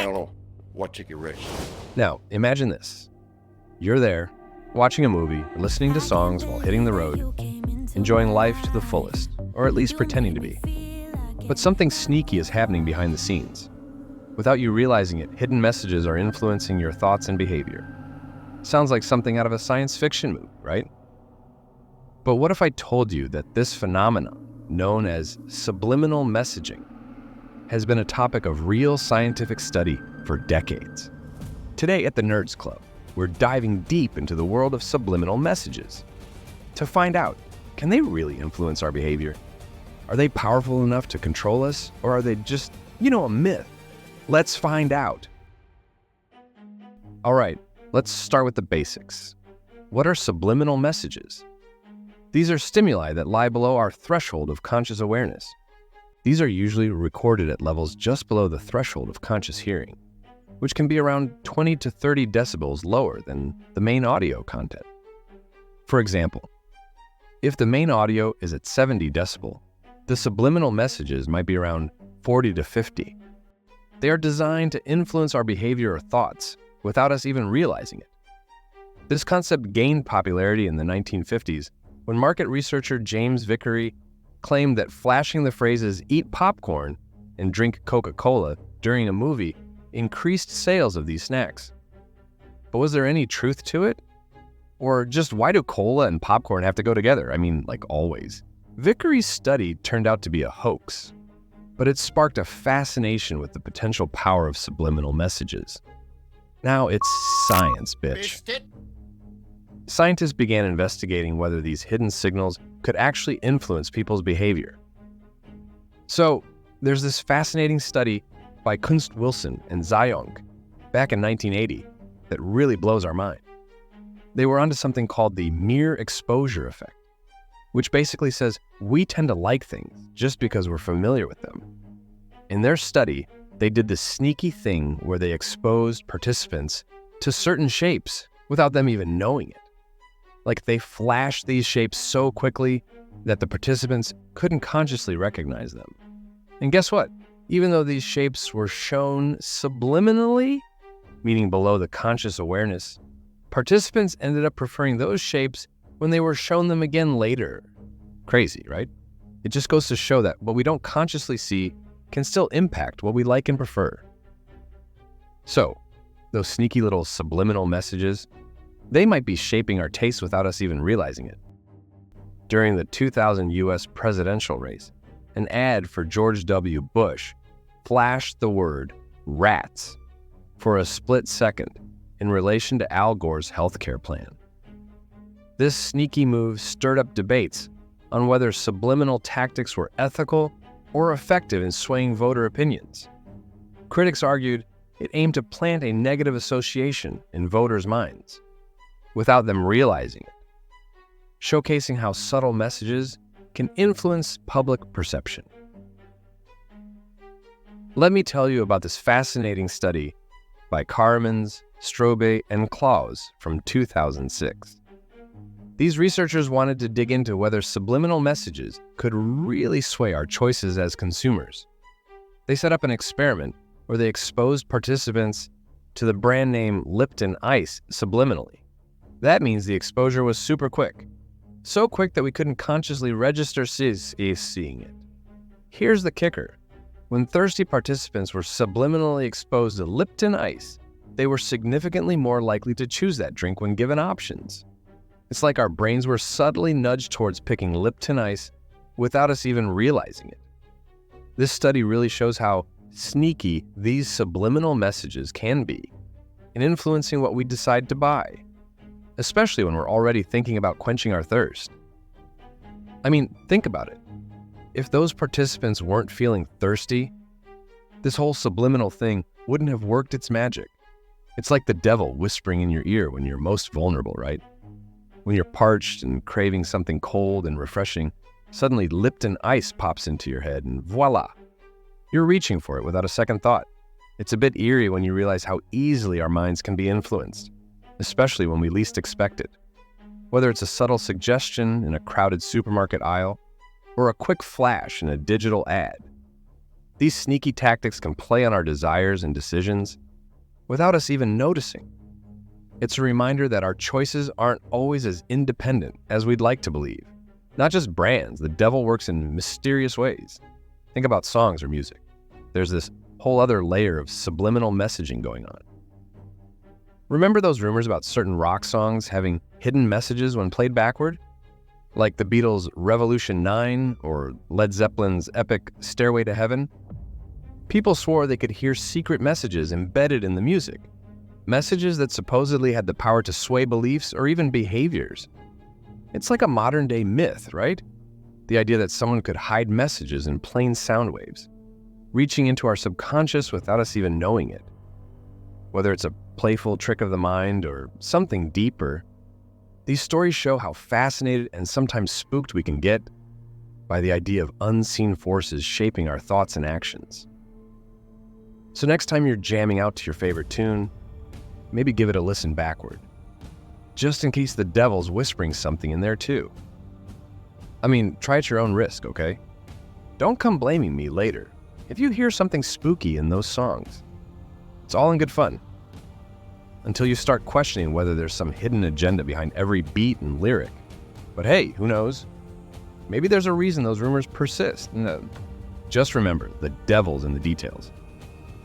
I don't know what to get rich. Now, imagine this. You're there, watching a movie, or listening to songs while hitting the road, enjoying life to the fullest, or at least pretending to be. But something sneaky is happening behind the scenes. Without you realizing it, hidden messages are influencing your thoughts and behavior. Sounds like something out of a science fiction movie, right? But what if I told you that this phenomenon, known as subliminal messaging, has been a topic of real scientific study for decades? Today at the Nerds Club, we're diving deep into the world of subliminal messages to find out, can they really influence our behavior? Are they powerful enough to control us, or are they just, a myth? Let's find out. All right, let's start with the basics. What are subliminal messages? These are stimuli that lie below our threshold of conscious awareness. These are usually recorded at levels just below the threshold of conscious hearing, which can be around 20 to 30 decibels lower than the main audio content. For example, if the main audio is at 70 decibel, the subliminal messages might be around 40 to 50. They are designed to influence our behavior or thoughts without us even realizing it. This concept gained popularity in the 1950s when market researcher James Vickery claimed that flashing the phrases "eat popcorn" and "drink Coca-Cola" during a movie increased sales of these snacks. But was there any truth to it? Or just why do cola and popcorn have to go together? I mean, like always. Vickery's study turned out to be a hoax, but it sparked a fascination with the potential power of subliminal messages. Now it's science, bitch. Scientists began investigating whether these hidden signals could actually influence people's behavior. So, there's this fascinating study by Kunst Wilson and Zayong back in 1980 that really blows our mind. They were onto something called the mere exposure effect, which basically says we tend to like things just because we're familiar with them. In their study, they did this sneaky thing where they exposed participants to certain shapes without them even knowing it. Like they flashed these shapes so quickly that the participants couldn't consciously recognize them. And guess what? Even though these shapes were shown subliminally, meaning below the conscious awareness, participants ended up preferring those shapes when they were shown them again later. Crazy, right? It just goes to show that what we don't consciously see can still impact what we like and prefer. So, those sneaky little subliminal messages, they might be shaping our tastes without us even realizing it. During the 2000 US presidential race, an ad for George W. Bush flashed the word rats for a split second in relation to Al Gore's healthcare plan. This sneaky move stirred up debates on whether subliminal tactics were ethical or effective in swaying voter opinions. Critics argued it aimed to plant a negative association in voters' minds without them realizing it, showcasing how subtle messages can influence public perception. Let me tell you about this fascinating study by Karmans, Strobe, and Klaus from 2006. These researchers wanted to dig into whether subliminal messages could really sway our choices as consumers. They set up an experiment where they exposed participants to the brand name Lipton Ice subliminally. That means the exposure was super quick. So quick that we couldn't consciously register seeing it. Here's the kicker. When thirsty participants were subliminally exposed to Lipton Ice, they were significantly more likely to choose that drink when given options. It's like our brains were subtly nudged towards picking Lipton Ice without us even realizing it. This study really shows how sneaky these subliminal messages can be in influencing what we decide to buy, especially when we're already thinking about quenching our thirst. I mean, think about it. If those participants weren't feeling thirsty, this whole subliminal thing wouldn't have worked its magic. It's like the devil whispering in your ear when you're most vulnerable, right? When you're parched and craving something cold and refreshing, suddenly Lipton Ice pops into your head and voila, you're reaching for it without a second thought. It's a bit eerie when you realize how easily our minds can be influenced, especially when we least expect it. Whether it's a subtle suggestion in a crowded supermarket aisle or a quick flash in a digital ad. These sneaky tactics can play on our desires and decisions without us even noticing. It's a reminder that our choices aren't always as independent as we'd like to believe. Not just brands, the devil works in mysterious ways. Think about songs or music. There's this whole other layer of subliminal messaging going on. Remember those rumors about certain rock songs having hidden messages when played backward? Like the Beatles' Revolution 9 or Led Zeppelin's epic Stairway to Heaven? People swore they could hear secret messages embedded in the music. Messages that supposedly had the power to sway beliefs or even behaviors. It's like a modern-day myth, right? The idea that someone could hide messages in plain sound waves, reaching into our subconscious without us even knowing it. Whether it's a playful trick of the mind or something deeper, these stories show how fascinated and sometimes spooked we can get by the idea of unseen forces shaping our thoughts and actions. So next time you're jamming out to your favorite tune, maybe give it a listen backward, just in case the devil's whispering something in there too. I mean, try at your own risk, okay? Don't come blaming me later if you hear something spooky in those songs. It's all in good fun, until you start questioning whether there's some hidden agenda behind every beat and lyric. But hey, who knows? Maybe there's a reason those rumors persist. Just remember, the devil's in the details.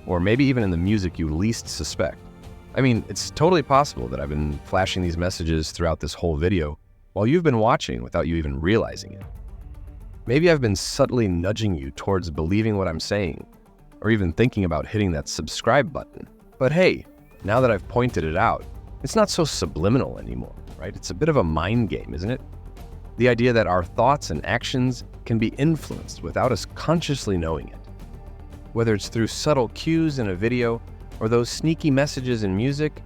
Or maybe even in the music you least suspect. I mean, it's totally possible that I've been flashing these messages throughout this whole video while you've been watching without you even realizing it. Maybe I've been subtly nudging you towards believing what I'm saying, or even thinking about hitting that subscribe button. But hey, now that I've pointed it out, it's not so subliminal anymore, right? It's a bit of a mind game, isn't it? The idea that our thoughts and actions can be influenced without us consciously knowing it. Whether it's through subtle cues in a video or those sneaky messages in music,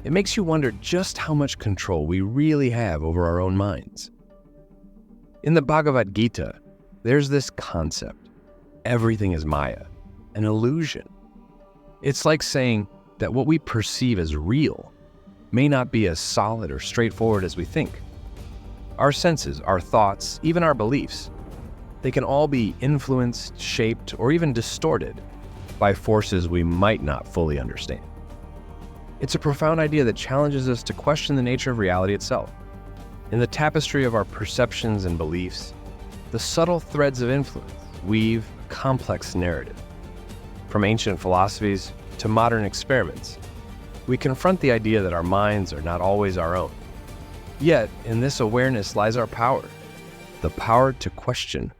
it makes you wonder just how much control we really have over our own minds. In the Bhagavad Gita, there's this concept: everything is Maya, an illusion. It's like saying that what we perceive as real may not be as solid or straightforward as we think. Our senses, our thoughts, even our beliefs, they can all be influenced, shaped, or even distorted by forces we might not fully understand. It's a profound idea that challenges us to question the nature of reality itself. In the tapestry of our perceptions and beliefs, the subtle threads of influence weave a complex narrative. From ancient philosophies to modern experiments, we confront the idea that our minds are not always our own. Yet, in this awareness lies our power, the power to question